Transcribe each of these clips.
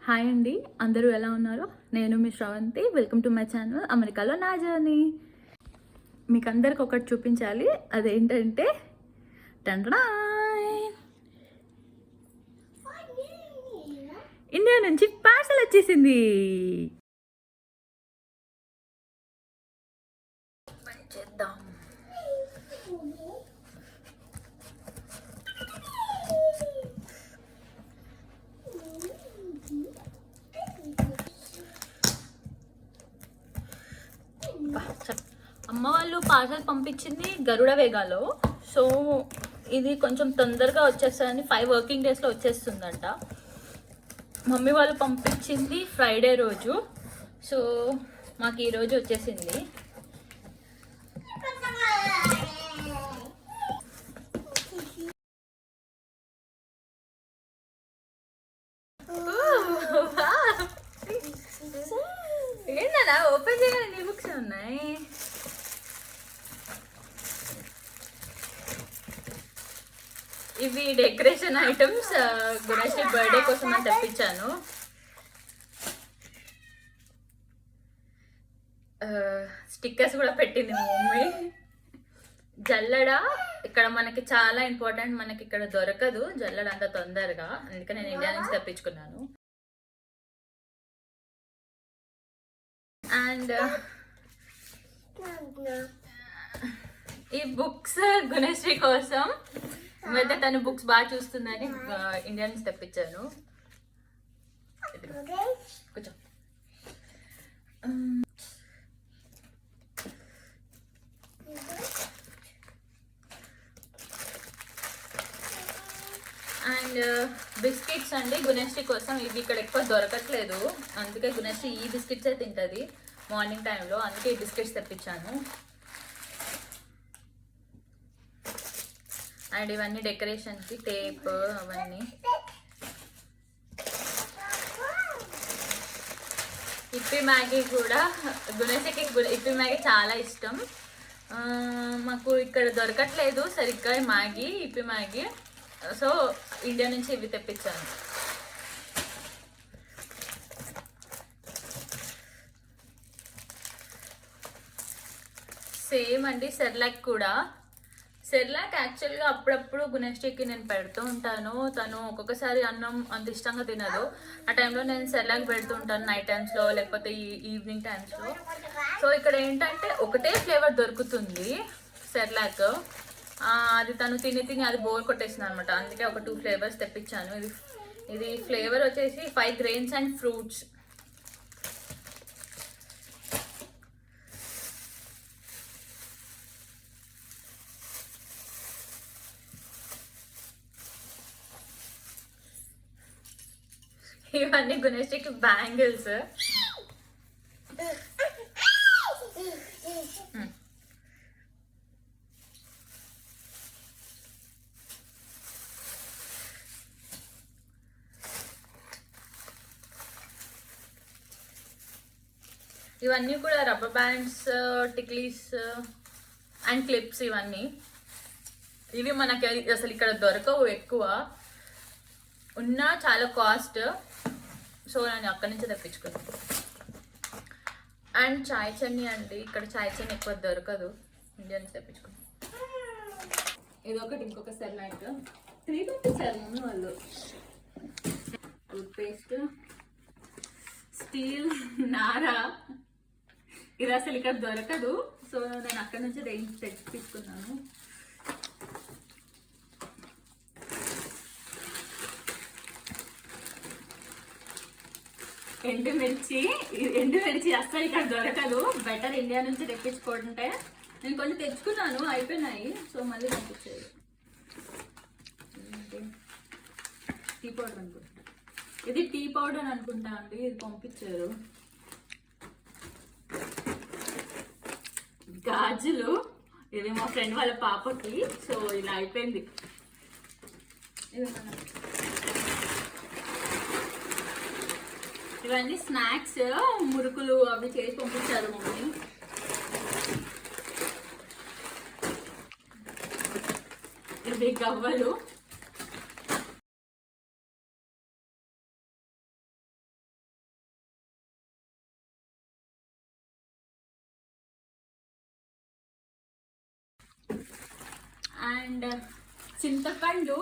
Hi అండి, అందరూ ఎలా ఉన్నారు? నేను మీ Sravanthi. Welcome to my channel అమెరికాలో నా జర్నీ. మీకు అందరికి ఒకటి చూపించాలి. అదేంటంటే టంటడా, ఇండియా నుంచి పార్సల్ వచ్చేసింది. చేద్దాం. అమ్మ వాళ్ళు పార్సల్ పంపించింది గరుడ వేగాలో. సో ఇది కొంచెం తొందరగా వచ్చేస్తుందని 5 వర్కింగ్ డేస్లో వచ్చేస్తుందంట. మమ్మీ వాళ్ళు పంపించింది ఫ్రైడే రోజు. సో మాకు ఈరోజు వచ్చేసింది. ఏంటన్నా ఓపెన్ చేయాలి, నీ బుక్స్ ఉన్నాయి. ఇవి డెకరేషన్ ఐటమ్స్ గుణశ్రీ బర్త్డే కోసం అని తెప్పించాను. స్టిక్కర్స్ కూడా పెట్టింది మా మమ్మీ. జల్లెడ ఇక్కడ మనకి చాలా ఇంపార్టెంట్. మనకి ఇక్కడ దొరకదు జల్లెడ అంత తొందరగా, అందుకే నేను ఇండియా నుంచి తెప్పించుకున్నాను. అండ్ ఈ బుక్స్ గుణశ్రీ కోసం, అయితే తను బుక్స్ బాగా చూస్తుందని ఇండియా నుంచి తెప్పించాను. కూర్చో. అండ్ బిస్కెట్స్ అండి గుణశ్రీ కోసం. ఇవి ఇక్కడ ఎక్కువ దొరకట్లేదు, అందుకే గుణశ్రీ ఈ బిస్కెట్సే తింటుంది మార్నింగ్ టైంలో, అందుకే ఈ బిస్కెట్స్ తెప్పించాను. అండ్ ఇవన్నీ డెకరేషన్కి టేప్ అవన్నీ. ఇప్పి మ్యాగీ కూడా గుణశ్రీకి ఇప్పి మ్యాగీ చాలా ఇష్టం. మాకు ఇక్కడ దొరకట్లేదు సరిగ్గా మ్యాగీ, ఇప్పి మ్యాగీ. సో ఇండియా నుంచి ఇవి తెప్పించాను. సేమ్ అండి సెర్లాక్ కూడా. సెర్లాక్ యాక్చువల్గా అప్పుడప్పుడు గుణశ్రీకి నేను పెడుతూ ఉంటాను. తను ఒక్కొక్కసారి అన్నం అంత ఇష్టంగా తినదు. ఆ టైంలో నేను సెర్లాక్ పెడుతూ ఉంటాను నైట్ టైమ్స్లో, లేకపోతే ఈవినింగ్ టైమ్స్లో. సో ఇక్కడ ఏంటంటే ఒకటే ఫ్లేవర్ దొరుకుతుంది సెర్లాక్. అది తను తిని అది బోర్ కొట్టేసింది అనమాట. అందుకే ఒక 2 ఫ్లేవర్స్ తెప్పించాను. ఇది ఫ్లేవర్ వచ్చేసి 5 గ్రెయిన్స్ అండ్ ఫ్రూట్స్. ఇవన్నీ గుణశ్రీకి బ్యాంగిల్స్. ఇవన్నీ కూడా rubber bands, tiklis and clips. ఇవి మనకి అసలు ఇక్కడ దొరకవు, ఎక్కువ ఉన్నా చాలా కాస్ట్. సో నేను అక్కడి నుంచి తెప్పించుకున్నాను. అండ్ చాయ్ చన్నీ అండి, ఇక్కడ చాయ్ చన్నీ ఎక్కువ దొరకదు, ఇండియా నుంచి తెప్పించుకున్నాను. ఇది ఒకటి, ఇంకొక సెర్లాక్ 3 పంపించారు మమ్మీ వాళ్ళు. టూత్ పేస్ట్, స్టీల్ నారా, ఇది అసలు ఇక్కడ దొరకదు. సో నేను అక్కడి నుంచి తెప్పించుకున్నాను. ఎండుమిర్చి అస్సలు ఇక్కడ దొరకదు. బెటర్ ఇండియా నుంచి తెప్పించుకుంటే. నేను కొంచెం తెచ్చుకున్నాను, అయిపోయినాయి. సో మళ్ళీ పంపించేది. టీ పౌడర్ అనుకుంటా, ఇది టీ పౌడర్ అనుకుంటా అండి. ఇది పంపించారు. గాజులు, ఇది మా ఫ్రెండ్ వాళ్ళ పాపకి. సో ఇలా అయిపోయింది. ఇవన్నీ స్నాక్స్, మురుకులు అవి చేసి పంపించారు మమ్మీ. ఇవి గవ్వలు. అండ్ చింతపండు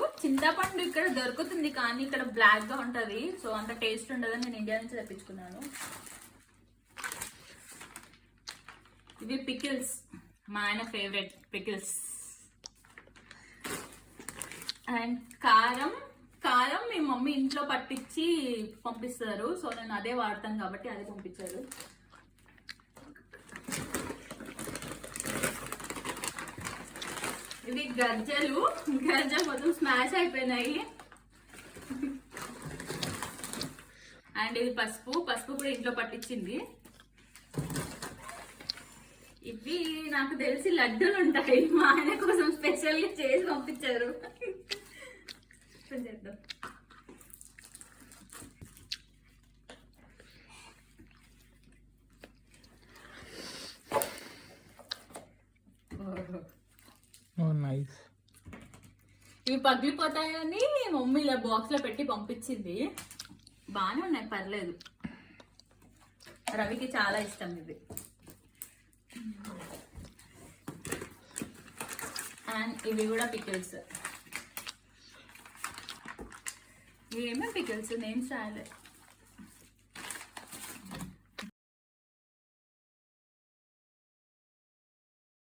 ఇక్కడ దొరుకుతుంది కానీ ఇక్కడ బ్లాక్ గా ఉంటది, సో అంత టేస్ట్ ఉండదని నేను ఇండియా నుంచి తెప్పించుకున్నాను. ఇవి పికిల్స్, మా ఆయన ఫేవరెట్ పికిల్స్. అండ్ కారం మీ మమ్మీ ఇంట్లో పట్టించి పంపిస్తారు, సో నేను అదే వాడతాను కాబట్టి అదే పంపించారు. ఇవి గజ్జలు మొత్తం స్మాష్ అయిపోయినాయి. అండ్ ఇది పసుపు కూడా ఇంట్లో పట్టించింది. ఇవి నాకు తెలిసి లడ్డూలు ఉంటాయి, మా ఆయన కోసం స్పెషల్గా చేసి పంపించారు. చేద్దాం. ఇవి పగిలిపోతాయని మమ్మీ ఇలా బాక్స్ లో పెట్టి పంపించింది. బాగానే ఉన్నాయి, పర్లేదు. రవికి చాలా ఇష్టం ఇది. అండ్ ఇవి కూడా పికిల్స్. ఏమేమి పికిల్స్ నేమ్స్ రాయలేదు.